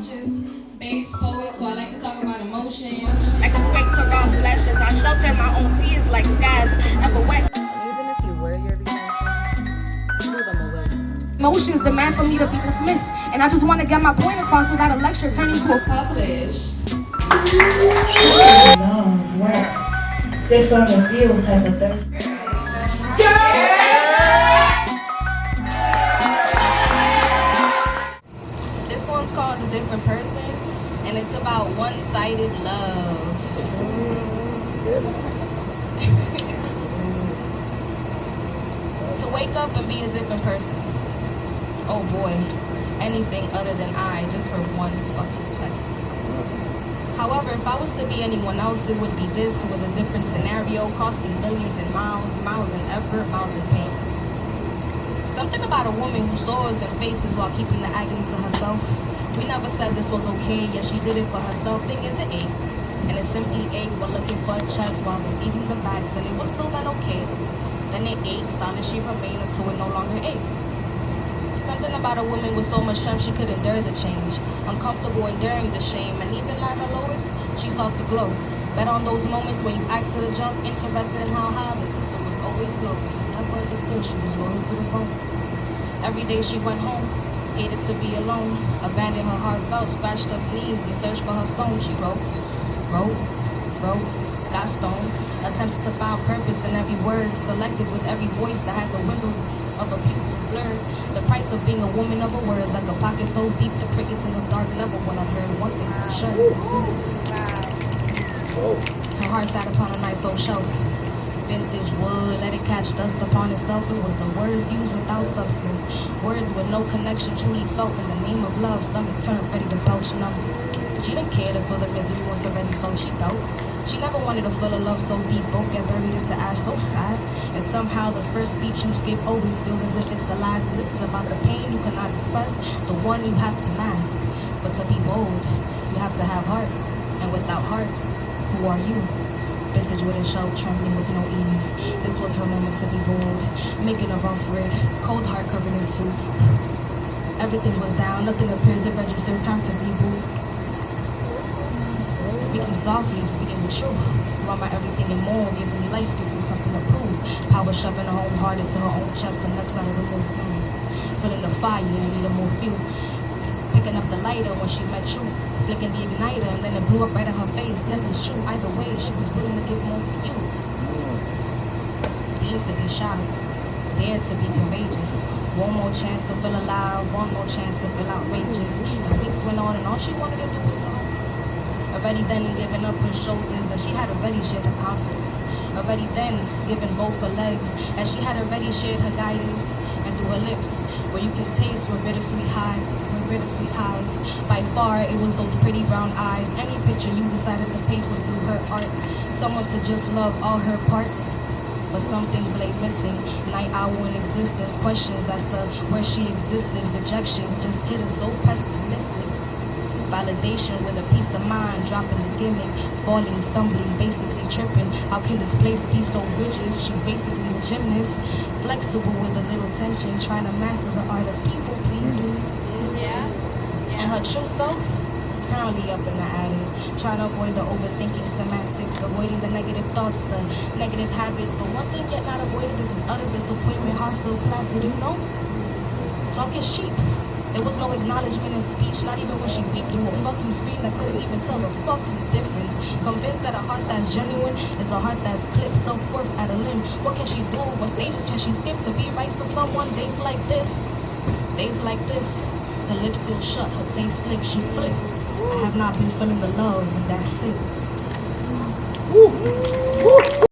conscious-based poet, so I like to talk about emotion. Like a scrape to raw flesh as I shelter my own tears like scabs ever wet. Even if you wear your emotions, throw them away. Emotions demand for me to be dismissed, and I just want to get my point across without a lecture turning to a Published. Wet. Sips on the feels type of thirst. This one's called A Different Person, and it's about one-sided love. To wake up and be a different person. Oh boy, anything other than I, just for one fucking second. However, if I was to be anyone else, it would be this, with a different scenario, costing millions in miles in effort, miles in pain. Something about a woman who soars and faces while keeping the agony to herself. We never said this was okay, yet she did it for herself. Thing is, it ate. And it simply ate while looking for a chest while receiving the bags, and it was still then okay. Then it ate, solid she remained until it no longer ate. Something about a woman with so much strength she could endure the change, uncomfortable enduring the shame, and even at her lowest, she sought to glow. Bet on those moments when you asked her to jump, interested in how high the sister was always low. Never understood she was loyal to the bone. Every day she went home, hated to be alone, abandoned her heartfelt, scratched up knees and searched for her stone. She wrote, got stoned, attempted to find purpose in every word, selected with every voice that had the windows of her pupils blurred. The price of being a woman of a word, like a pocket so deep the crickets in the dark never went unheard. One thing's for sure. Her heart sat upon a nice old shelf. Vintage wood, let it catch dust upon itself. It was the words used without substance, words with no connection truly felt in the name of love. Stomach turned, ready to belch numb. She didn't care to feel the misery once already felt. She felt. She never wanted to feel a love so deep, both get buried into ash, so sad. And somehow the first beat you skip always feels as if it's the last. And this is about the pain you cannot express, the one you have to mask. But to be bold, you have to have heart. And without heart, who are you? Vintage wooden shelf trembling with no ease. This was her moment to be bold, making a rough red, cold heart covered in soup. Everything was down, nothing appears to register, time to reboot. Speaking softly, speaking the truth. You are my everything and more, giving me life, giving me something to prove. Power shoving her own heart into her own chest, and next started to move. Feeling the fire, and needed more fuel. Picking up the lighter when she met you, flicking the igniter, and then it blew up right in her face. Yes, it's true, either way, she was willing to give more for you. Deemed to be shy, dared to be courageous. One more chance to feel alive, one more chance to feel outrageous. And weeks went on, and all she wanted to do was go. Already then giving up her shoulders, and she had already shared her confidence. Already then giving both her legs, and she had already shared her guidance. And through her lips, where you can taste where bittersweet hides. By far, it was those pretty brown eyes. Any picture you decided to paint was through her art. Someone to just love all her parts. But some things lay missing. Night owl in existence, questions as to where she existed. Rejection just hit her so pessimistic. Validation with a peace of mind, dropping the gimmick, falling, stumbling, basically tripping. How can this place be so rigid? She's basically a gymnast, flexible with a little tension, trying to master the art of people pleasing. And her true self, currently up in the attic, trying to avoid the overthinking semantics, avoiding the negative thoughts, the negative habits. But one thing yet not avoided is this utter disappointment, hostile, placid, you know? Talk is cheap. There was no acknowledgement in speech, not even when she weeped through a fucking screen that couldn't even tell the fucking difference. Convinced that a heart that's genuine is a heart that's clipped, self-worth at a limb. What can she do? What stages can she skip to be right for someone? Days like this, her lips still shut, her taste slipped, she flipped. I have not been feeling the love, and that's it.